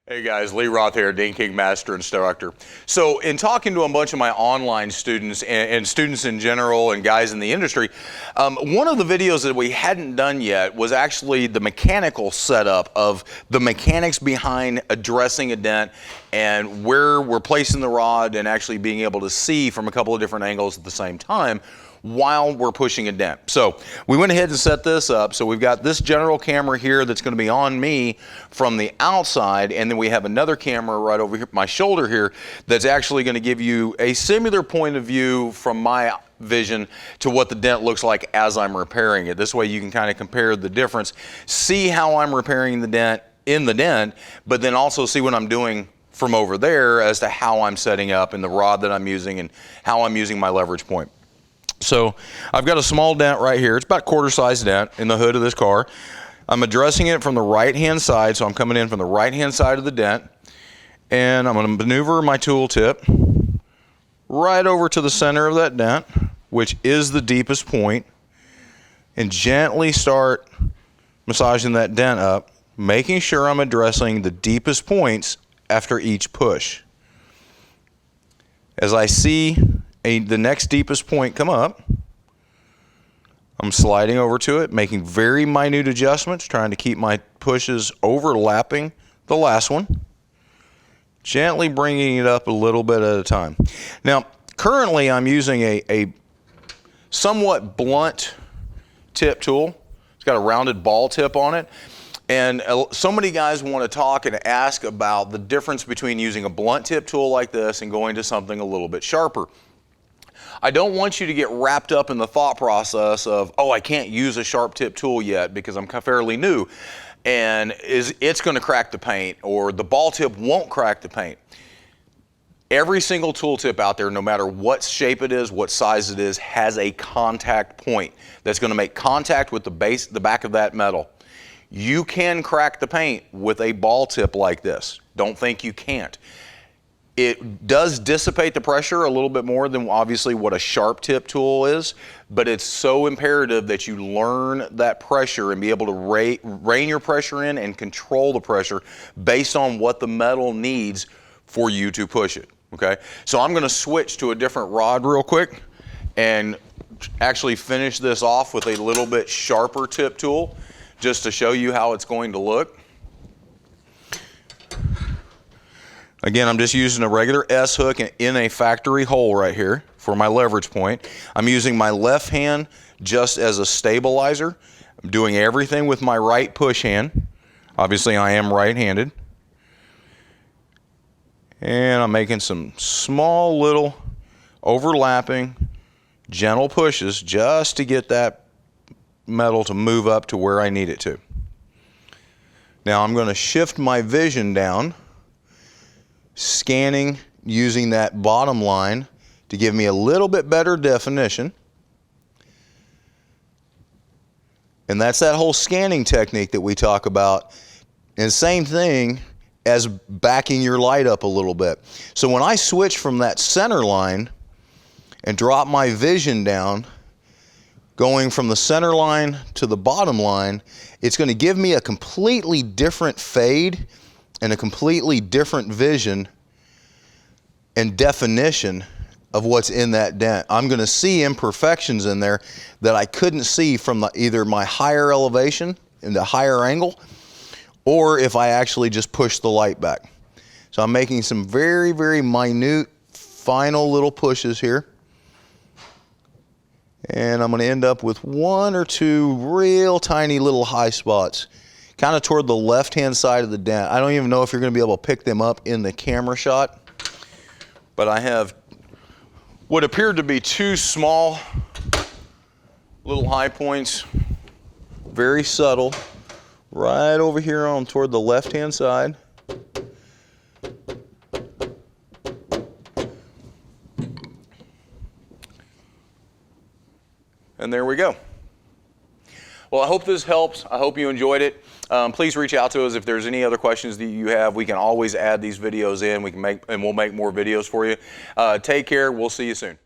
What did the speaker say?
Hey guys, Lee Roth here, Dent King Master Instructor. So in talking to a bunch of my online students and students in general and guys in the industry, one of the videos that we hadn't done yet was actually the mechanical setup of the mechanics behind addressing a dent and where we're placing the rod and actually being able to see from a couple of different angles at the same time while we're pushing a dent. So we went ahead and set this up. So we've got this general camera here that's going to be on me from the outside, and then we have another camera right over here, my shoulder here, that's actually going to give you a similar point of view from my vision to what the dent looks like as I'm repairing it. This way you can kind of compare the difference, see how I'm repairing the dent in the dent, but then also see what I'm doing from over there as to how I'm setting up and the rod that I'm using and how I'm using my leverage point. So I've got a small dent right here. It's about quarter size dent in the hood of this car. I'm addressing it from the right hand side, so I'm coming in from the right hand side of the dent, and I'm going to maneuver my tool tip right over to the center of that dent, which is the deepest point, and gently start massaging that dent up, making sure I'm addressing the deepest points after each push. As I see the next deepest point come up, I'm sliding over to it, making very minute adjustments, trying to keep my pushes overlapping the last one, gently bringing it up a little bit at a time. Now, currently I'm using a somewhat blunt tip tool. It's got a rounded ball tip on it. And so many guys want to talk and ask about the difference between using a blunt tip tool like this and going to something a little bit sharper. I don't want you to get wrapped up in the thought process of, oh, I can't use a sharp tip tool yet because I'm fairly new and it's going to crack the paint, or the ball tip won't crack the paint. Every single tool tip out there, no matter what shape it is, what size it is, has a contact point that's going to make contact with the back of that metal. You can crack the paint with a ball tip like this. Don't think you can't. It does dissipate the pressure a little bit more than obviously what a sharp tip tool is, but it's so imperative that you learn that pressure and be able to rein your pressure in and control the pressure based on what the metal needs for you to push it, okay? So I'm gonna switch to a different rod real quick and actually finish this off with a little bit sharper tip tool just to show you how it's going to look. Again, I'm just using a regular S hook in a factory hole right here for my leverage point. I'm using my left hand just as a stabilizer. I'm doing everything with my right push hand. Obviously, I am right-handed. And I'm making some small little overlapping, gentle pushes just to get that metal to move up to where I need it to. Now I'm going to shift my vision down, scanning using that bottom line to give me a little bit better definition. And that's that whole scanning technique that we talk about. And same thing as backing your light up a little bit. So when I switch from that center line and drop my vision down, going from the center line to the bottom line, it's going to give me a completely different fade and a completely different vision and definition of what's in that dent. I'm going to see imperfections in there that I couldn't see from either my higher elevation in the higher angle, or if I actually just push the light back. So I'm making some very, very minute, final little pushes here. And I'm going to end up with one or two real tiny little high spots, kind of toward the left-hand side of the dent. I don't even know if you're going to be able to pick them up in the camera shot, but I have what appeared to be two small little high points, very subtle, right over here on toward the left-hand side. And there we go. Well, I hope this helps. I hope you enjoyed it. Please reach out to us if there's any other questions that you have. We can always add these videos in. We'll make more videos for you. Take care. We'll see you soon.